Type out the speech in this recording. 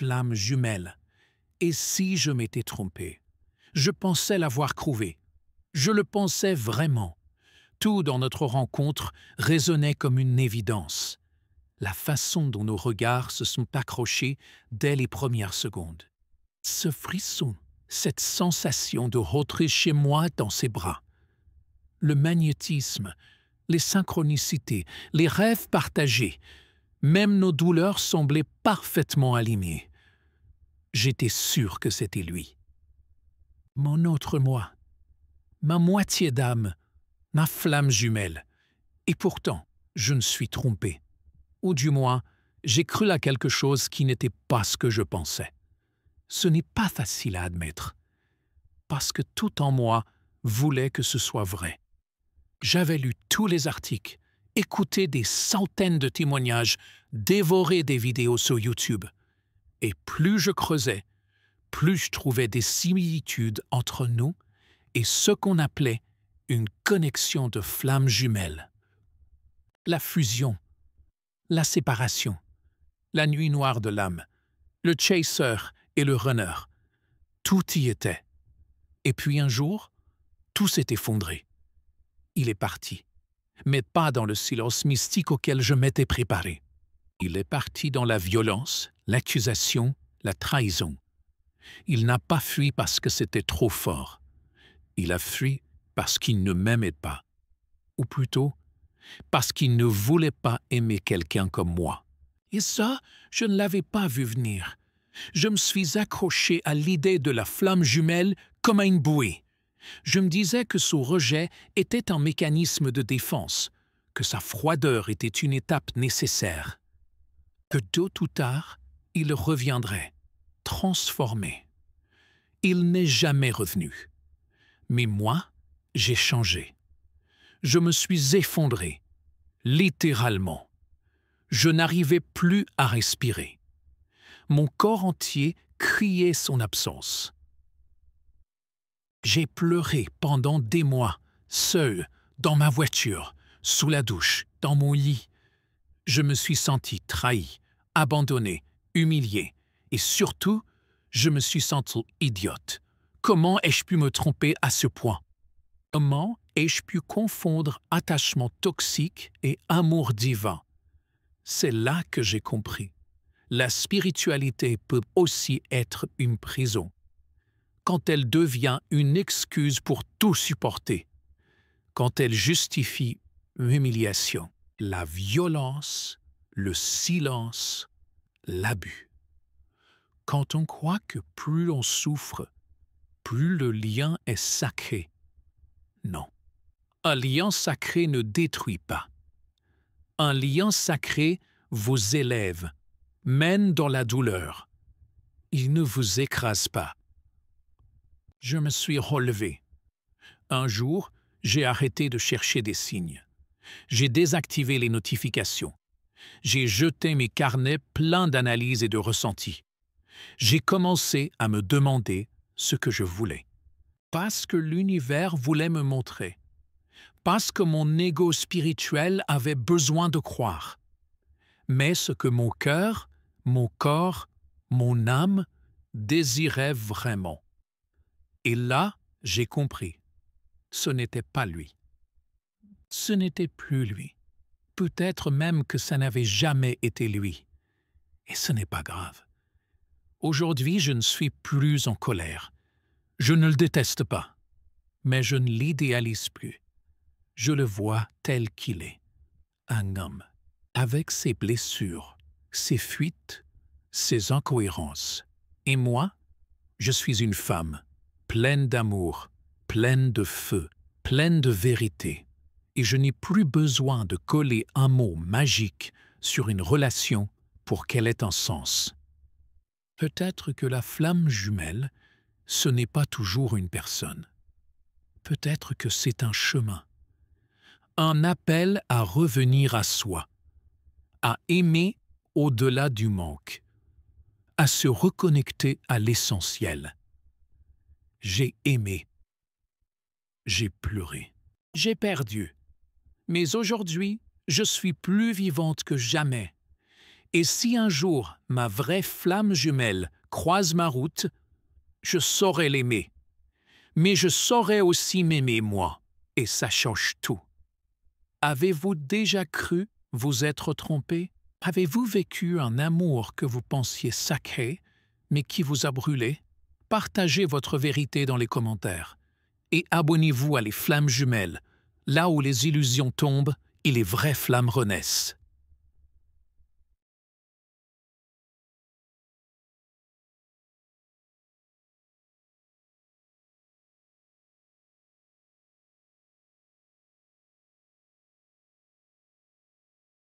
flamme jumelle. Et si je m'étais trompé? Je pensais l'avoir trouvé. Je le pensais vraiment. Tout dans notre rencontre résonnait comme une évidence. La façon dont nos regards se sont accrochés dès les premières secondes. Ce frisson, cette sensation de rentrer chez moi dans ses bras. Le magnétisme, les synchronicités, les rêves partagés, même nos douleurs semblaient parfaitement alignées. J'étais sûr que c'était lui. Mon autre moi, ma moitié d'âme, ma flamme jumelle. Et pourtant, je me suis trompé. Ou du moins, j'ai cru à quelque chose qui n'était pas ce que je pensais. Ce n'est pas facile à admettre, parce que tout en moi voulait que ce soit vrai. J'avais lu tous les articles, écouté des centaines de témoignages, dévoré des vidéos sur YouTube. Et plus je creusais, plus je trouvais des similitudes entre nous et ce qu'on appelait une connexion de flammes jumelles. La fusion, la séparation, la nuit noire de l'âme, le chaser et le runner, tout y était. Et puis un jour, tout s'est effondré. Il est parti, mais pas dans le silence mystique auquel je m'étais préparé. Il est parti dans la violence, l'accusation, la trahison. Il n'a pas fui parce que c'était trop fort. Il a fui parce qu'il ne m'aimait pas. Ou plutôt, parce qu'il ne voulait pas aimer quelqu'un comme moi. Et ça, je ne l'avais pas vu venir. Je me suis accroché à l'idée de la flamme jumelle comme à une bouée. Je me disais que son rejet était un mécanisme de défense, que sa froideur était une étape nécessaire, que tôt ou tard, il reviendrait, transformé. Il n'est jamais revenu. Mais moi, j'ai changé. Je me suis effondré, littéralement. Je n'arrivais plus à respirer. Mon corps entier criait son absence. J'ai pleuré pendant des mois, seul, dans ma voiture, sous la douche, dans mon lit. Je me suis senti trahi, abandonné, humilié, et surtout, je me suis senti idiote. Comment ai-je pu me tromper à ce point? Comment ai-je pu confondre attachement toxique et amour divin? C'est là que j'ai compris. La spiritualité peut aussi être une prison. Quand elle devient une excuse pour tout supporter, quand elle justifie l'humiliation, la violence, le silence, l'abus. Quand on croit que plus on souffre, plus le lien est sacré. Non. Un lien sacré ne détruit pas. Un lien sacré vous élève, mène dans la douleur. Il ne vous écrase pas. Je me suis relevé. Un jour, j'ai arrêté de chercher des signes. J'ai désactivé les notifications. J'ai jeté mes carnets pleins d'analyses et de ressentis. J'ai commencé à me demander ce que je voulais. Parce que l'univers voulait me montrer. Parce que mon ego spirituel avait besoin de croire. Mais ce que mon cœur, mon corps, mon âme désiraient vraiment. Et là, j'ai compris. Ce n'était pas lui. Ce n'était plus lui. Peut-être même que ça n'avait jamais été lui. Et ce n'est pas grave. Aujourd'hui, je ne suis plus en colère. Je ne le déteste pas. Mais je ne l'idéalise plus. Je le vois tel qu'il est. Un homme, avec ses blessures, ses fuites, ses incohérences. Et moi, je suis une femme, pleine d'amour, pleine de feu, pleine de vérité. Et je n'ai plus besoin de coller un mot magique sur une relation pour qu'elle ait un sens. Peut-être que la flamme jumelle, ce n'est pas toujours une personne. Peut-être que c'est un chemin. Un appel à revenir à soi, à aimer au-delà du manque, à se reconnecter à l'essentiel. J'ai aimé. J'ai pleuré. J'ai perdu. Mais aujourd'hui, je suis plus vivante que jamais. Et si un jour ma vraie flamme jumelle croise ma route, je saurai l'aimer. Mais je saurai aussi m'aimer moi, et ça change tout. Avez-vous déjà cru vous être trompé? Avez-vous vécu un amour que vous pensiez sacré, mais qui vous a brûlé? Partagez votre vérité dans les commentaires. Et abonnez-vous à Les Flammes Jumelles, là où les illusions tombent et les vraies flammes renaissent.